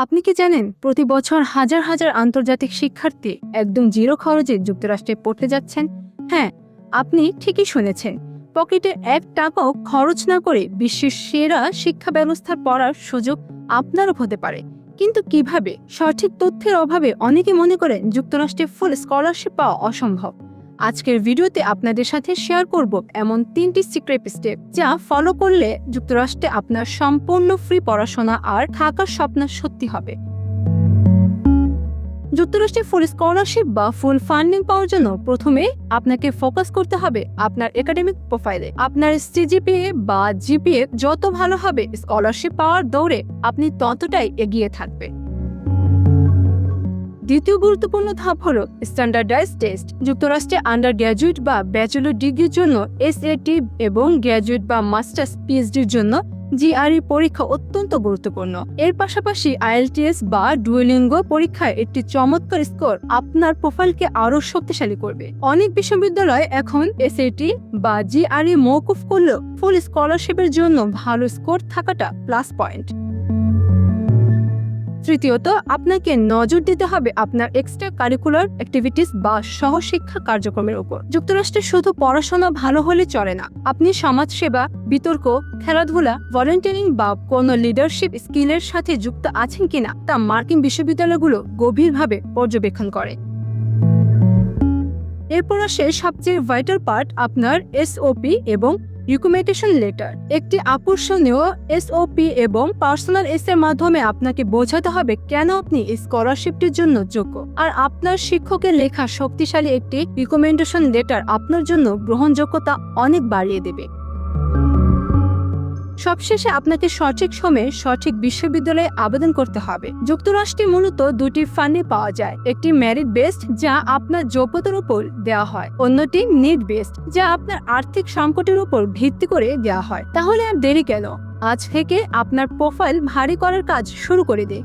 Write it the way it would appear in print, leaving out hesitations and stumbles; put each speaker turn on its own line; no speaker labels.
আপনি কি জানেন প্রতি বছর হাজার হাজার আন্তর্জাতিক শিক্ষার্থী একদম জিরো খরচে যুক্তরাষ্ট্রে পড়তে যাচ্ছেন? হ্যাঁ, আপনি ঠিকই শুনেছেন। পকেটে এক টাকাও খরচ না করে বিশ্বের সেরা শিক্ষা ব্যবস্থার পড়ার সুযোগ আপনারও হতে পারে। কিন্তু কিভাবে? সঠিক তথ্যের অভাবে অনেকে মনে করেন যুক্তরাষ্ট্রে ফুল স্কলারশিপ পাওয়া অসম্ভব। আজকের ভিডিওতে আপনাদের সাথে শেয়ার করব এমন 3টি সিক্রেট স্টেপ যা ফলো করলে যুক্তরাষ্ট্রে আপনার সম্পূর্ণ ফ্রি পড়াশোনা আর থাকার স্বপ্ন সত্যি হবে। যুক্তরাষ্ট্রে ফুল স্কলারশিপ বা ফুল ফান্ডিং পাওয়ার জন্য প্রথমে আপনাকে ফোকাস করতে হবে আপনার একাডেমিক প্রোফাইলে। আপনার সিজিপিএ বা জিপিএ যত ভালো হবে, স্কলারশিপ পাওয়ার দৌড়ে আপনি ততটাই এগিয়ে থাকবে। দ্বিতীয় গুরুত্বপূর্ণ ধাপ হলো স্ট্যান্ডার্ডাইজড টেস্ট। যুক্তরাষ্ট্রে আন্ডার গ্র্যাজুয়েট বা ব্যাচেলর ডিগ্রির জন্য এসএটি এবং গ্র্যাজুয়েট বা মাস্টার্স পিএইচডির জন্য জিআরই পরীক্ষা অত্যন্ত গুরুত্বপূর্ণ। এর পাশাপাশি আইএলটিএস বা ডুওলিঙ্গো পরীক্ষায় একটি চমৎকার স্কোর আপনার প্রোফাইলকে আরও শক্তিশালী করবে। অনেক বিশ্ববিদ্যালয় এখন এসএটি বা জিআরই মওকুফ করলেও ফুল স্কলারশিপের জন্য ভালো স্কোর থাকাটা প্লাস পয়েন্ট। তৃতীয়ত, আপনাকে নজর দিতে হবে আপনার এক্সট্রা কারিকুলার অ্যাক্টিভিটিস বা সহশিক্ষা কার্যক্রমের উপর। যুক্তরাষ্ট্রে শুধু পড়াশোনা ভালো হলে চলে না, আপনি সমাজসেবা, বিতর্ক, খেলাধুলা, ভলেন্টিয়ারিং বা কোনো লিডারশিপ স্কিলের সাথে যুক্ত আছেন কিনা তা মার্কিন বিশ্ববিদ্যালয়গুলো গভীরভাবে পর্যবেক্ষণ করে। এরপর আসে সবচেয়ে ভাইটাল পার্ট, আপনার এসওপি এবং রিকমেন্ডেশন লেটার। একটি আকর্ষণীয় এসওপি এবং পার্সোনাল এসের মাধ্যমে আপনাকে বোঝাতে হবে কেন আপনি এই স্কলারশিপটির জন্য যোগ্য। আর আপনার শিক্ষকের লেখা শক্তিশালী একটি রিকমেন্ডেশন লেটার আপনার জন্য গ্রহণযোগ্যতা অনেক বাড়িয়ে দেবে। সবশেষে আপনাকে সঠিক সময়ে সঠিক বিশ্ববিদ্যালয়ে আবেদন করতে হবে। যুক্তরাষ্ট্রে মূলত দুটি ফান্ডে পাওয়া যায়, একটি মেরিট বেসড যা আপনার যোগ্যতার উপর দেওয়া হয়, অন্যটি নিড বেসড যা আপনার আর্থিক সংকটের উপর ভিত্তি করে দেওয়া হয়। তাহলে আর দেরি কেন? আজ থেকে আপনার প্রোফাইল ভারী করার কাজ শুরু করে দিন।